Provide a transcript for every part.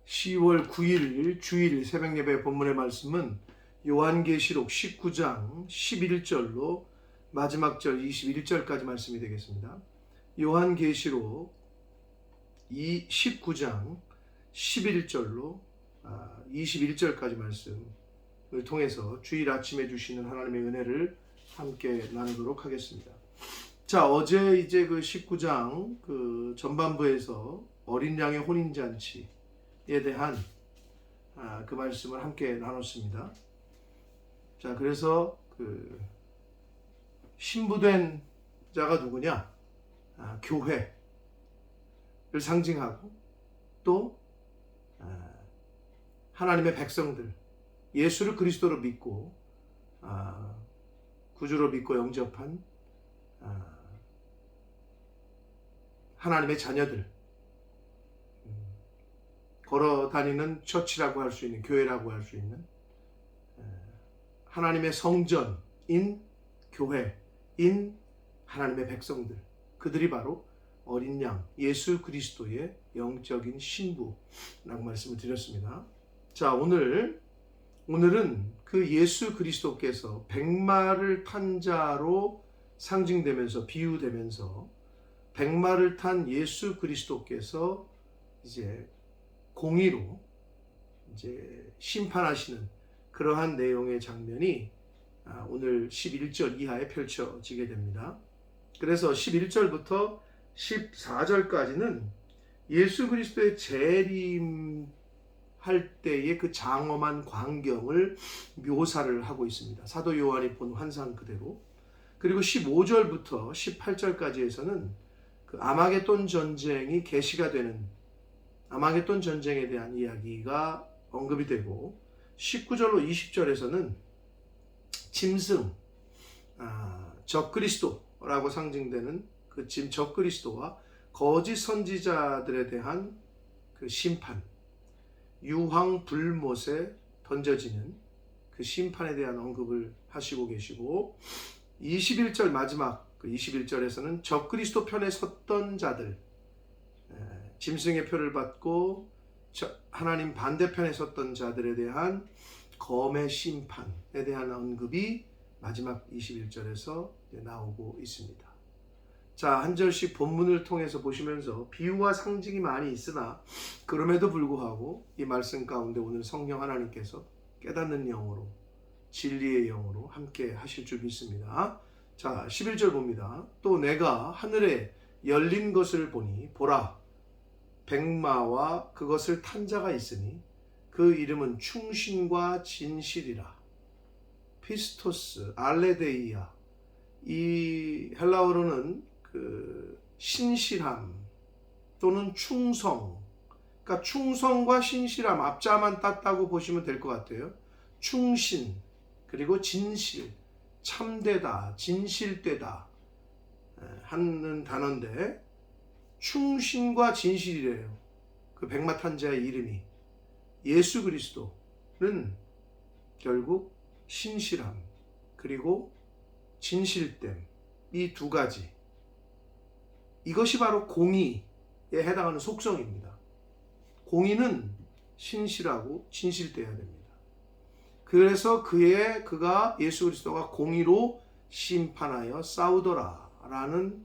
10월 9일 주일 새벽예배 본문의 말씀은 요한계시록 19장 11절로 마지막 절 21절까지 말씀이 되겠습니다. 요한계시록 19장 11절로 21절까지 말씀을 통해서 주일 아침에 주시는 하나님의 은혜를 함께 나누도록 하겠습니다. 자, 어제 이제 그 19장 그 전반부에서 어린 양의 혼인잔치에 대한 그 말씀을 함께 나눴습니다. 자, 그래서 그 신부된 자가 누구냐? 교회를 상징하고 또 하나님의 백성들, 예수를 그리스도로 믿고 구주로 믿고 영접한 하나님의 자녀들, 걸어 다니는 처치라고 할 수 있는, 교회라고 할 수 있는 하나님의 성전인 교회인 하나님의 백성들, 그들이 바로 어린 양 예수 그리스도의 영적인 신부라고 말씀을 드렸습니다. 자, 오늘은 그 예수 그리스도께서 백마를 탄 자로 상징되면서 비유되면서 백마를 탄 예수 그리스도께서 이제 공의로 이제 심판하시는 그러한 내용의 장면이 오늘 11절 이하에 펼쳐지게 됩니다. 그래서 11절부터 14절까지는 예수 그리스도의 재림할 때의 그 장엄한 광경을 묘사를 하고 있습니다. 사도 요한이 본 환상 그대로. 그리고 15절부터 18절까지에서는 그 아마겟돈 전쟁이 계시가 되는 아마겟돈 전쟁에 대한 이야기가 언급이 되고, 19절로 20절에서는 짐승, 적그리스도라고 상징되는 그 적그리스도와 거짓 선지자들에 대한 그 심판, 유황 불못에 던져지는 그 심판에 대한 언급을 하시고 계시고, 21절 마지막 그 21절에서는 적그리스도 편에 섰던 자들, 짐승의 표를 받고 하나님 반대편에 섰던 자들에 대한 검의 심판에 대한 언급이 마지막 21절에서 나오고 있습니다. 자, 한 절씩 본문을 통해서 보시면서 비유와 상징이 많이 있으나 그럼에도 불구하고 이 말씀 가운데 오늘 성령 하나님께서 깨닫는 영으로, 진리의 영으로 함께 하실 줄 믿습니다. 자, 11절 봅니다. 또 내가 하늘에 열린 것을 보니 보라, 백마와 그것을 탄 자가 있으니 그 이름은 충신과 진실이라. 피스토스, 알레데이아. 이 헬라어로는 그 신실함 또는 충성, 그러니까 충성과 신실함 앞자만 땄다고 보시면 될 것 같아요. 충신, 그리고 진실, 참되다, 진실되다 하는 단어인데, 충신과 진실이래요. 그 백마 탄 자의 이름이. 예수 그리스도는 결국 신실함 그리고 진실됨, 이 두 가지, 이것이 바로 공의에 해당하는 속성입니다. 공의는 신실하고 진실되어야 됩니다. 그래서 그가 예수 그리스도가 공의로 심판하여 싸우더라 라는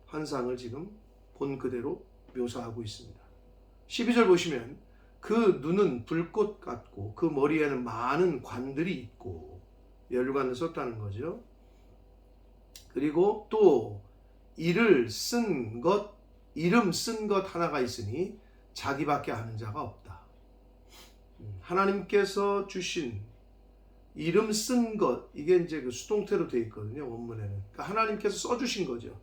환상을 지금 본 그대로 묘사하고 있습니다. 12절 보시면 그 눈은 불꽃 같고 그 머리에는 많은 관들이 있고, 멸관을 썼다는 거죠. 그리고 또 이름 쓴 것 하나가 있으니 자기밖에 아는 자가 없다. 하나님께서 주신 이름 쓴 것, 이게 이제 그 수동태로 되어 있거든요, 원문에는. 그러니까 하나님께서 써주신 거죠.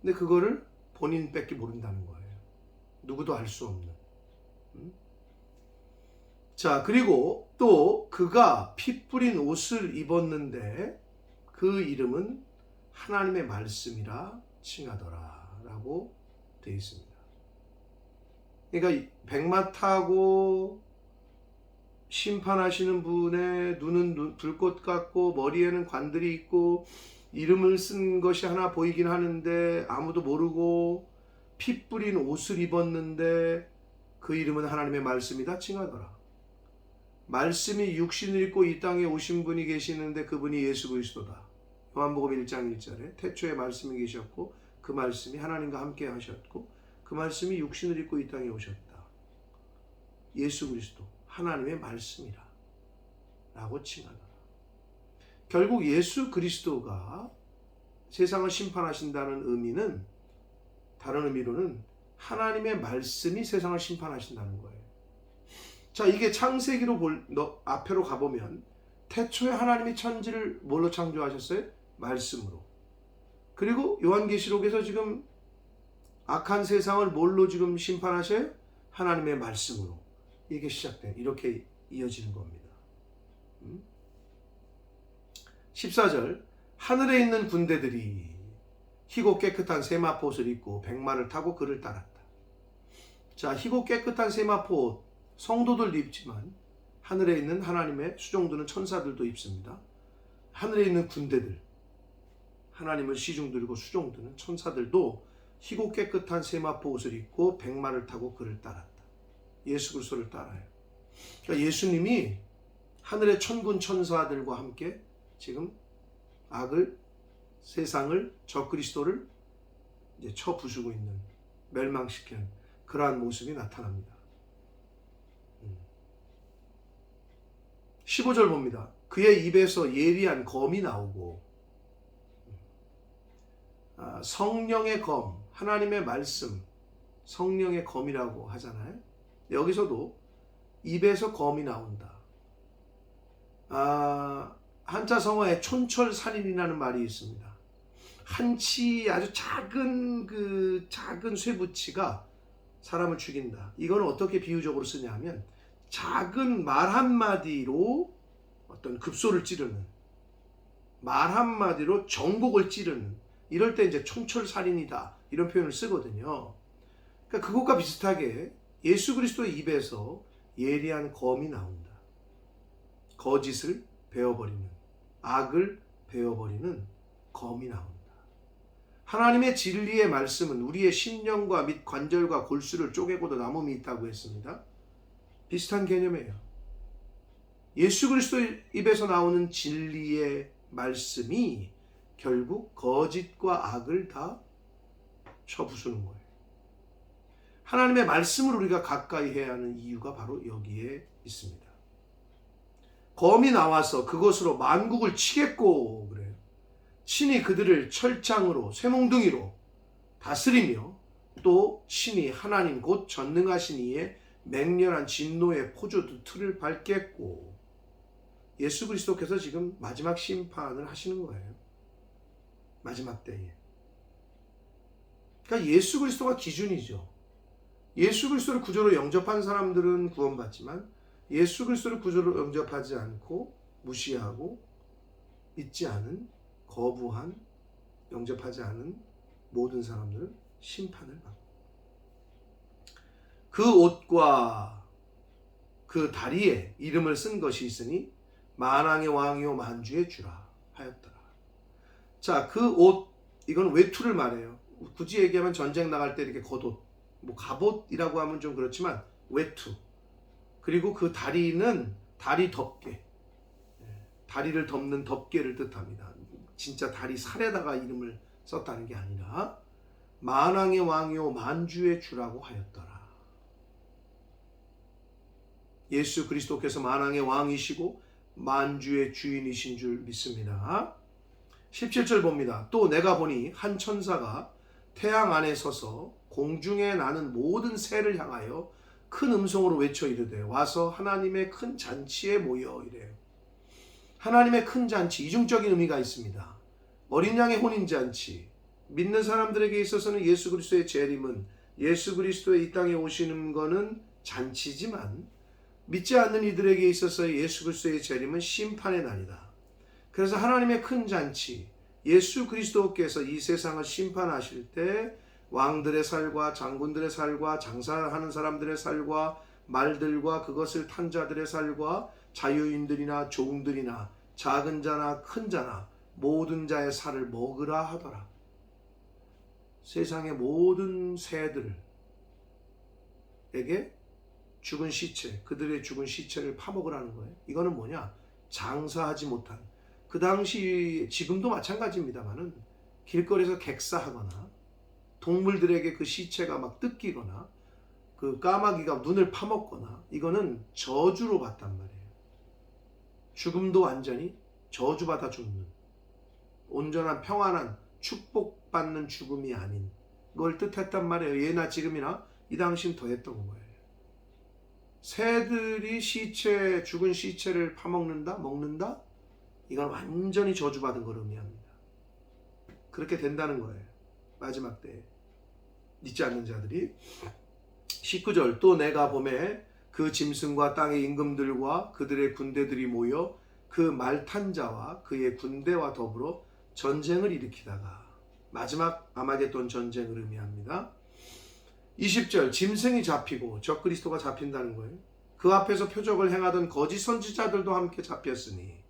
근데 그거를 본인밖에 모른다는 거예요. 누구도 알 수 없는. 자, 그리고 또 그가 피 뿌린 옷을 입었는데 그 이름은 하나님의 말씀이라 칭하더라 라고 되어 있습니다. 그러니까 백마 타고 심판하시는 분의 눈은 불꽃 같고 머리에는 관들이 있고 이름을 쓴 것이 하나 보이긴 하는데 아무도 모르고, 피 뿌린 옷을 입었는데 그 이름은 하나님의 말씀이다 칭하더라. 말씀이 육신을 입고 이 땅에 오신 분이 계시는데 그분이 예수 그리스도다. 요한복음 1장 1절에 태초에 말씀이 계셨고 그 말씀이 하나님과 함께 하셨고 그 말씀이 육신을 입고 이 땅에 오셨다. 예수 그리스도 하나님의 말씀이라 라고 칭하더라. 결국 예수 그리스도가 세상을 심판하신다는 의미는 다른 의미로는 하나님의 말씀이 세상을 심판하신다는 거예요. 자, 이게 창세기로 앞으로 가보면 태초에 하나님이 천지를 뭘로 창조하셨어요? 말씀으로. 그리고 요한계시록에서 지금 악한 세상을 뭘로 지금 심판하셔요? 하나님의 말씀으로. 이게 시작돼. 이렇게 이어지는 겁니다. 14절 하늘에 있는 군대들이 희고 깨끗한 세마포 옷을 입고 백마를 타고 그를 따랐다. 자, 희고 깨끗한 세마포 옷 성도들도 입지만 하늘에 있는 하나님의 수종드는 천사들도 입습니다. 하늘에 있는 군대들, 하나님을 시중들고 수종드는 천사들도 희고 깨끗한 세마포 옷을 입고 백마를 타고 그를 따랐다. 예수 그리스도를 따라요. 그러니까 예수님이 하늘의 천군 천사들과 함께 지금 악을, 세상을, 적그리스도를 이제 쳐 부수고 있는, 멸망시키는 그러한 모습이 나타납니다. 15절 봅니다. 그의 입에서 예리한 검이 나오고, 성령의 검, 하나님의 말씀, 성령의 검이라고 하잖아요. 여기서도 입에서 검이 나온다. 한자 성어에 촌철살인이라는 말이 있습니다. 한치 아주 작은 쇠붙이가 사람을 죽인다. 이건 어떻게 비유적으로 쓰냐면 작은 말 한마디로 어떤 급소를 찌르는, 말 한마디로 정곡을 찌르는, 이럴 때 이제 촌철살인이다 이런 표현을 쓰거든요. 그러니까 그것과 비슷하게 예수 그리스도의 입에서 예리한 검이 나온다. 거짓을 베어버리는, 악을 베어버리는 검이 나온다. 하나님의 진리의 말씀은 우리의 심령과 및 관절과 골수를 쪼개고도 남음이 있다고 했습니다. 비슷한 개념이에요. 예수 그리스도의 입에서 나오는 진리의 말씀이 결국 거짓과 악을 다 쳐부수는 거예요. 하나님의 말씀을 우리가 가까이 해야 하는 이유가 바로 여기에 있습니다. 검이 나와서 그것으로 만국을 치겠고 그래요. 신이 그들을 철장으로 쇠몽둥이로 다스리며 또 신이 하나님 곧 전능하신 이의 맹렬한 진노의 포조주 틀을 밟겠고, 예수 그리스도께서 지금 마지막 심판을 하시는 거예요. 마지막 때에. 그러니까 예수 그리스도가 기준이죠. 예수 그리스도를 구조로 영접한 사람들은 구원받지만 예수 그리스도를 구조로 영접하지 않고 무시하고 믿지 않은, 거부한, 영접하지 않은 모든 사람들은 심판을 받고, 그 옷과 그 다리에 이름을 쓴 것이 있으니 만왕의 왕이요 만주의 주라 하였더라. 자, 그 옷, 이건 외투를 말해요. 굳이 얘기하면 전쟁 나갈 때 이렇게 겉옷, 뭐 갑옷이라고 하면 좀 그렇지만 외투. 그리고 그 다리는 다리 덮개, 다리를 덮는 덮개를 뜻합니다. 진짜 다리 살에다가 이름을 썼다는 게 아니라 만왕의 왕이요 만주의 주라고 하였더라. 예수 그리스도께서 만왕의 왕이시고 만주의 주인이신 줄 믿습니다. 17절 봅니다. 또 내가 보니 한 천사가 태양 안에 서서 공중에 나는 모든 새를 향하여 큰 음성으로 외쳐 이르되 와서 하나님의 큰 잔치에 모여 이래요. 하나님의 큰 잔치, 이중적인 의미가 있습니다. 어린 양의 혼인잔치, 믿는 사람들에게 있어서는 예수 그리스도의 재림은, 예수 그리스도의 이 땅에 오시는 것은 잔치지만 믿지 않는 이들에게 있어서 예수 그리스도의 재림은 심판의 날이다. 그래서 하나님의 큰 잔치, 예수 그리스도께서 이 세상을 심판하실 때 왕들의 살과 장군들의 살과 장사하는 사람들의 살과 말들과 그것을 탄 자들의 살과 자유인들이나 종들이나 작은 자나 큰 자나 모든 자의 살을 먹으라 하더라. 세상의 모든 새들에게 죽은 시체, 그들의 죽은 시체를 파먹으라는 거예요. 이거는 뭐냐? 장사하지 못한, 그 당시 지금도 마찬가지입니다만은 길거리에서 객사하거나 동물들에게 그 시체가 막 뜯기거나 그 까마귀가 눈을 파먹거나, 이거는 저주로 봤단 말이에요. 죽음도 완전히 저주받아 죽는, 온전한 평안한 축복받는 죽음이 아닌 걸 뜻했단 말이에요. 예나 지금이나 이 당시는 더했던 거예요. 새들이 죽은 시체를 파먹는다, 먹는다? 이건 완전히 저주받은 걸 의미합니다. 그렇게 된다는 거예요. 마지막 때에 믿지 않는 자들이. 19절, 또 내가 보매 그 짐승과 땅의 임금들과 그들의 군대들이 모여 그 말 탄 자와 그의 군대와 더불어 전쟁을 일으키다가, 마지막 아마겟돈 전쟁을 의미합니다. 20절, 짐승이 잡히고 적그리스도가 잡힌다는 거예요. 그 앞에서 표적을 행하던 거짓 선지자들도 함께 잡혔으니,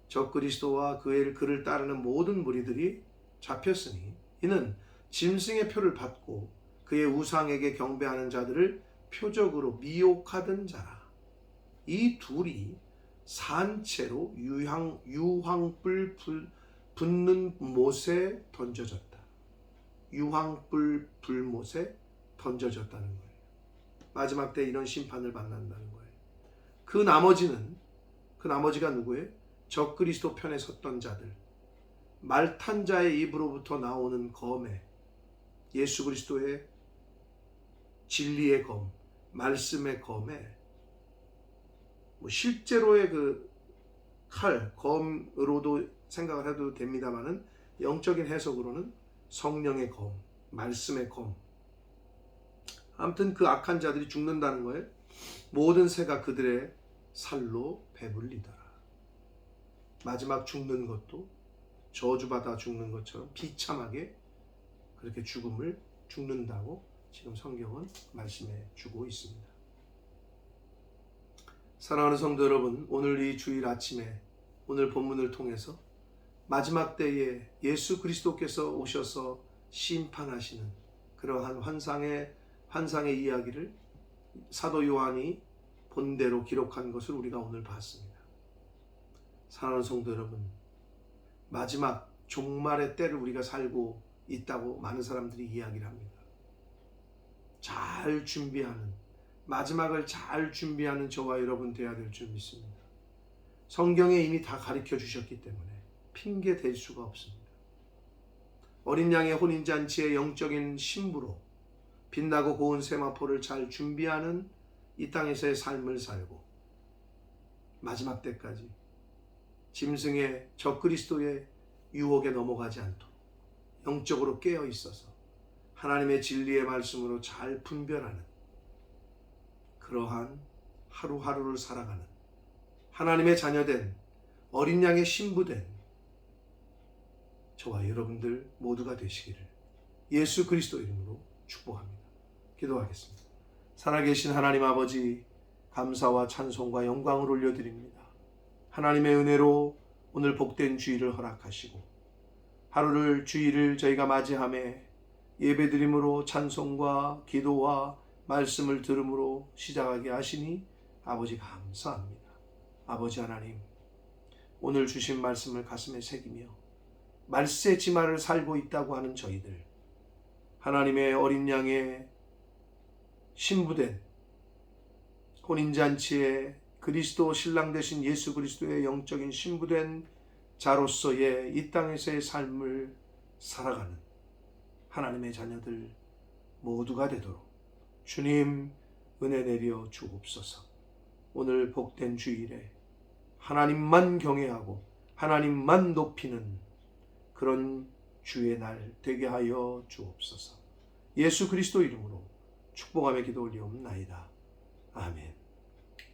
적그리스도와 그를 따르는 모든 무리들이 잡혔으니, 이는 짐승의 표를 받고 그의 우상에게 경배하는 자들을 표적으로 미혹하던 자라. 이 둘이 산채로 유황불 붙는 못에 던져졌다. 유황불 불못에 던져졌다는 거예요. 마지막 때 이런 심판을 받는다는 거예요. 그 나머지가 누구예요? 적그리스도 편에 섰던 자들, 말탄 자의 입으로부터 나오는 검에, 예수 그리스도의 진리의 검, 말씀의 검에, 실제로의 그 칼, 검으로도 생각을 해도 됩니다만은 영적인 해석으로는 성령의 검, 말씀의 검. 아무튼 그 악한 자들이 죽는다는 거예요. 모든 새가 그들의 살로 배불리더라. 마지막 죽는 것도 저주받아 죽는 것처럼 비참하게 그렇게 죽는다고 지금 성경은 말씀해 주고 있습니다. 사랑하는 성도 여러분, 오늘 이 주일 아침에 오늘 본문을 통해서 마지막 때에 예수 그리스도께서 오셔서 심판하시는 그러한 환상의 이야기를 사도 요한이 본대로 기록한 것을 우리가 오늘 봤습니다. 사랑하는 성도 여러분, 마지막 종말의 때를 우리가 살고 있다고 많은 사람들이 이야기를 합니다. 잘 준비하는, 마지막을 잘 준비하는 저와 여러분 되어야 될 줄 믿습니다. 성경에 이미 다 가르쳐 주셨기 때문에 핑계 댈 수가 없습니다. 어린 양의 혼인잔치의 영적인 신부로 빛나고 고운 세마포를 잘 준비하는 이 땅에서의 삶을 살고, 마지막 때까지 짐승의 적그리스도의 유혹에 넘어가지 않도록 영적으로 깨어 있어서 하나님의 진리의 말씀으로 잘 분별하는 그러한 하루하루를 살아가는 하나님의 자녀된 어린 양의 신부된 저와 여러분들 모두가 되시기를 예수 그리스도 이름으로 축복합니다. 기도하겠습니다. 살아계신 하나님 아버지, 감사와 찬송과 영광을 올려드립니다. 하나님의 은혜로 오늘 복된 주일을 허락하시고 주일을 저희가 맞이하며 예배드림으로 찬송과 기도와 말씀을 들음으로 시작하게 하시니 아버지 감사합니다. 아버지 하나님, 오늘 주신 말씀을 가슴에 새기며 말세 지마를 살고 있다고 하는 저희들, 하나님의 어린 양의 신부된 혼인잔치에 그리스도 신랑 되신 예수 그리스도의 영적인 신부된 자로서의 이 땅에서의 삶을 살아가는 하나님의 자녀들 모두가 되도록 주님 은혜 내려 주옵소서. 오늘 복된 주일에 하나님만 경외하고 하나님만 높이는 그런 주의 날 되게 하여 주옵소서. 예수 그리스도 이름으로 축복하며 기도 올리옵나이다. 아멘.